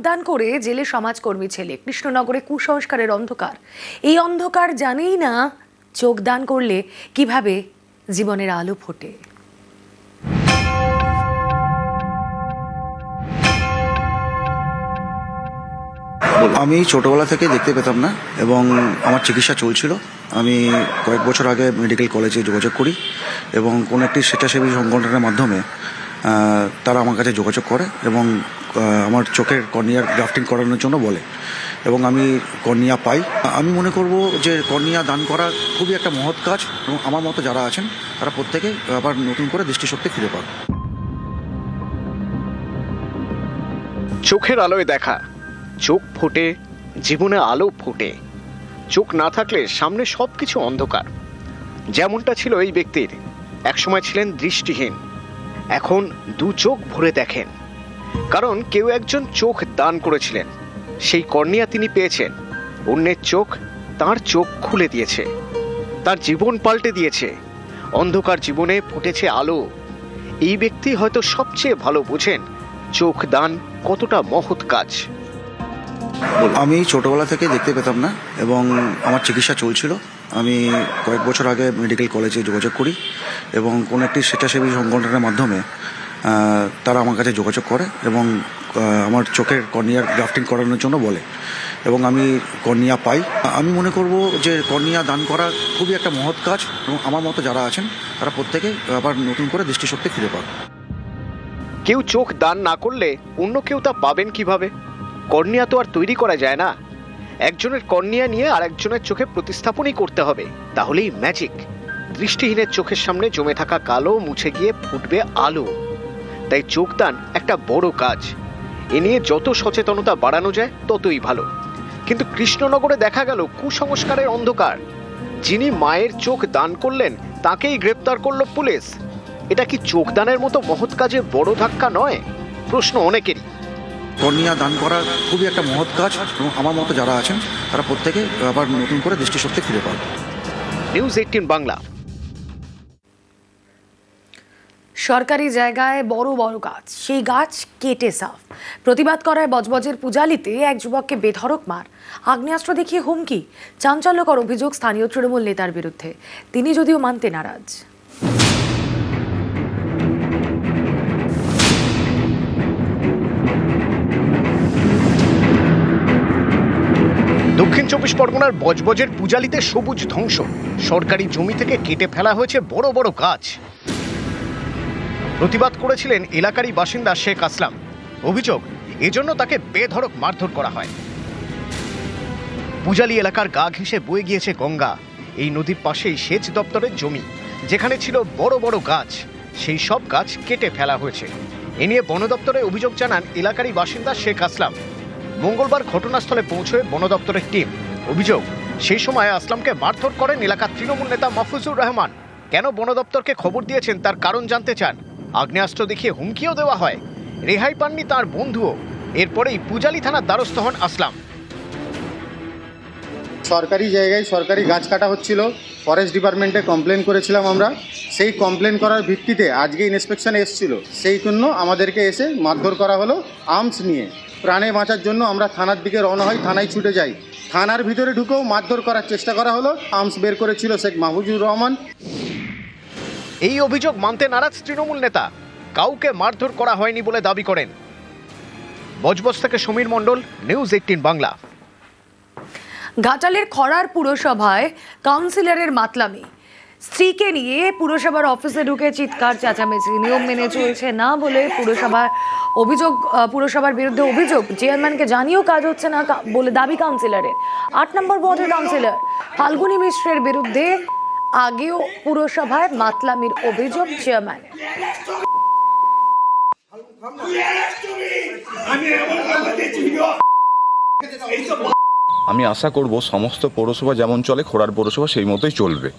যোগদান করে জেলে সমাজকর্মী ছেলে। কৃষ্ণনগরে কুসংস্কারের অন্ধকার। এই অন্ধকার জানেই না যোগদান করলে কিভাবে জীবনের আলো ফোটে। আমি ছোটবেলা থেকে দেখতে পেতাম না এবং আমার চিকিৎসা চলছিল। আমি কয়েক বছর আগে মেডিকেল কলেজে যোগাযোগ করি এবং কোনো একটি স্বেচ্ছাসেবী সংগঠনের মাধ্যমে তারা আমার কাছে যোগাযোগ করে এবং আমার চোখের কর্নিয়ার গ্রাফটিং করানোর জন্য বলে এবং আমি কর্নিয়া পাই। আমি মনে করব যে কর্নিয়া দান করা খুবই একটা মহৎ কাজ এবং আমার মতো যারা আছেন তারা প্রত্যেকে আবার নতুন করে দৃষ্টিশক্তি ফিরে পাবে। চোখের আলোয় দেখা, চোখ ফোটে জীবনে আলো ফোটে। চোখ না থাকলে সামনে সবকিছু অন্ধকার। যেমনটা ছিল এই ব্যক্তির। একসময় ছিলেন দৃষ্টিহীন, এখন দু চোখ ভরে দেখেন। কারণ কেউ একজন চোখ দান করেছিলেন, সেই কর্নিয়া তিনি পেয়েছেন। অন্যের চোখ তার চোখ খুলে দিয়েছে, তার জীবন পাল্টে দিয়েছে। অন্ধকার জীবনে ফুটেছে আলো। এই ব্যক্তি হয়তো সবচেয়ে ভালো বোঝেন চোখ দান কতটা মহৎ কাজ। আমি ছোটবেলা থেকে দেখতে পেতাম না এবং আমার চিকিৎসা চলছিল। আমি কয়েক বছর আগে মেডিকেল কলেজে যোগাযোগ করি এবং কোনো একটি স্বেচ্ছাসেবী সংগঠনের মাধ্যমে তারা আমার কাছে যোগাযোগ করে এবং আমার চোখের কর্নিয়ার গ্রাফটিং করানোর জন্য বলে এবং আমি কর্নিয়া পাই। আমি মনে করব যে কর্নিয়া দান করা খুবই একটা মহৎ কাজ এবং আমার মতো যারা আছেন তারা প্রত্যেকে আবার নতুন করে দৃষ্টিশক্তি ফিরে পাবে। কেউ চোখ দান না করলে অন্য কেউ তা পাবেন কিভাবে? কর্নিয়া তো আর তৈরি করা যায় না। একজনের কর্নিয়া নিয়ে আর একজনের চোখে প্রতিস্থাপনই করতে হবে, তাহলেই ম্যাজিক। দৃষ্টিহীনের চোখের সামনে জমে থাকা কালো মুছে গিয়ে ফুটবে আলো। তাই চোখদান একটা বড় কাজ। এ নিয়ে যত সচেতনতা বাড়ানো যায় ততই ভালো। কিন্তু কৃষ্ণনগরে দেখা গেল কুসংস্কারের অন্ধকার। যিনি মায়ের চোখ দান করলেন তাকেই গ্রেপ্তার করলো পুলিশ। এটা কি চোখদানের মতো মহৎ কাজে বড় ধাক্কা নয়? প্রশ্ন অনেকেরই। কর্নিয়া দান করা খুবই একটা মহৎ কাজ এবং আমার মতো যারা আছেন তারা প্রত্যেকে আবার নতুন করে দৃষ্টিশক্তি ফিরে পাবে। নিউজ 18 বাংলা। সরকারি জায়গায় বড় বড় গাছ, সেই গাছ কেটে সাফ। প্রতিবাদ করায় বজবজের পূজালিতে এক যুবককে বেধড়ক মার, আগ্নেয়াস্ত্র দেখিয়ে হুমকি। চাঞ্চল্যকর অভিযোগ স্থানীয় তৃণমূল নেতার বিরুদ্ধে, তিনি যদিও মানতে নারাজ। দক্ষিণ 24 পরগনার বজবজের পূজালিতে সবুজ ধ্বংস। সরকারি জমি থেকে কেটে ফেলা হয়েছে বড় বড় গাছ। প্রতিবাদ করেছিলেন এলাকারই বাসিন্দা শেখ আসলাম। অভিযোগ, এজন্য তাকে বেধড়ক মারধর করা হয়। পূজালি এলাকার গা ঘেঁষে বয়ে গিয়েছে গঙ্গা। এই নদীর পাশেই সেচ দপ্তরের জমি, যেখানে ছিল বড় বড় গাছ, সেই সব গাছ কেটে ফেলা হয়েছে। এ নিয়ে বন দপ্তরে অভিযোগ জানান এলাকারই বাসিন্দা শেখ আসলাম। মঙ্গলবার ঘটনাস্থলে পৌঁছয় বন দপ্তরের টিম। অভিযোগ, সেই সময় আসলামকে মারধর করেন এলাকার তৃণমূল নেতা মাহফুজুর রহমান। কেন বন দপ্তরকে খবর দিয়েছেন তার কারণ জানতে চান। আগ্নেয়াস্ত্র দেখিয়ে হুমকিও দেওয়া হয়। রেহাই পাননি তার বন্ধুও। এরপরেই পূজালি থানার দ্বারস্থ হন আসলাম। সরকারি জায়গায় সরকারি গাছ কাটা হচ্ছিল, ফরেস্ট ডিপার্টমেন্টে কমপ্লেন করেছিলাম আমরা। সেই কমপ্লেন করার ভিত্তিতে আজকে ইন্সপেকশনে এসেছিল, সেই জন্য আমাদেরকে এসে মারধর করা হলো আর্মস নিয়ে। প্রাণে বাঁচার জন্য আমরা থানার দিকে রওনা হই, থানায় ছুটে যাই। থানার ভিতরে ঢুকেও মারধর করার চেষ্টা করা হলো। আর্মস বের করেছিল শেখ মাহফুজুর রহমান। এই অভিযোগ মানতে নারাজ তৃণমূল নেতা। কাউকে মারধর করা হয়নি বলে দাবি করেন। বজবজ থেকে সমীর মণ্ডল, নিউজ 18 বাংলা। ঘাটালের খড়ার পুরসভায় কাউন্সিলরের মাতলামি। স্ত্রীকে নিয়ে পুরসভার অফিসে ঢুকে চিৎকার চেঁচামেচি। নিয়ম মেনে চলছে না বলে পুরসভার বিরুদ্ধে অভিযোগ। চেয়ারম্যানকে জানিয়েও কাজ হচ্ছে না বলে দাবি কাউন্সিলরের। 8 নম্বর ওয়ার্ডের কাউন্সিলর ফাল্গুনী মিশ্রের বিরুদ্ধে আগেও পুরসভায় মাতলামির অভিযোগ চেয়ারম্যান। আমি আশা করব সমস্ত পৌরসভা যেমন চলে খোড়ার পৌরসভা সেই মতোই চলবে।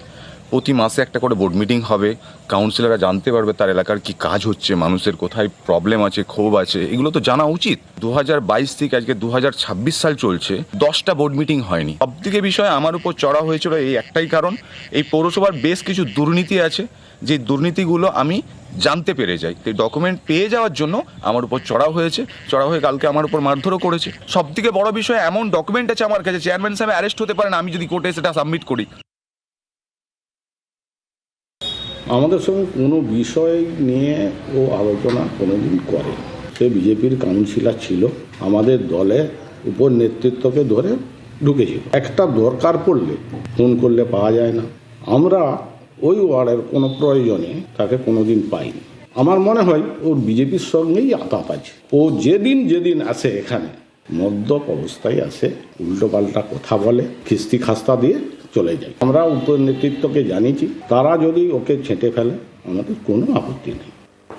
প্রতি মাসে একটা করে বোর্ড মিটিং হবে, কাউন্সিলররা জানতে পারবে তার এলাকার কি কাজ হচ্ছে, মানুষের কোথায় প্রবলেম আছে, ক্ষোভ আছে, এগুলো তো জানা উচিত। 2022 থেকে আজকে 2026 সাল চলছে, 10টা বোর্ড মিটিং হয়নি। সবথেকে বিষয় আমার উপর চড়া হয়েছিল এই একটাই কারণ, এই পৌরসভার বেশ কিছু দুর্নীতি আছে যে দুর্নীতিগুলো আমি জানতে পেরে যাই। তো ডকুমেন্ট পেয়ে যাওয়ার জন্য আমার উপর চড়াও হয়েছে, চড়াও হয়ে কালকে আমার উপর মারধরও করেছে। সব থেকে বড় বিষয়, এমন ডকুমেন্ট আছে আমার কাছে, চেয়ারম্যান সাহেব অ্যারেস্ট হতে পারেন আমি যদি কোর্টে সেটা সাবমিট করি। আমাদের সঙ্গে কোনো বিষয় নিয়ে ও আলোচনা কোনোদিন করে। সে বিজেপির কাউন্সিলর ছিল, আমাদের দলে উপর নেতৃত্বকে ধরে ঢুকেছিল। একটা দরকার পড়লে ফোন করলে পাওয়া যায় না। আমরা ওই ওয়ার্ডের কোনো প্রয়োজনে তাকে কোনোদিন পাইনি। আমার মনে হয় ওর বিজেপির সঙ্গেই আতাত আছে। ও যেদিন আসে এখানে মদ্যপ অবস্থায় আসে, উল্টোপাল্টা কথা বলে, খিস্তি খাস্তা দিয়ে চলে যায়। আমরা উপর নেতৃত্বকে জানিয়েছি, তারা যদি ওকে ছেঁটে ফেলে আমাদের কোনো আপত্তি নেই।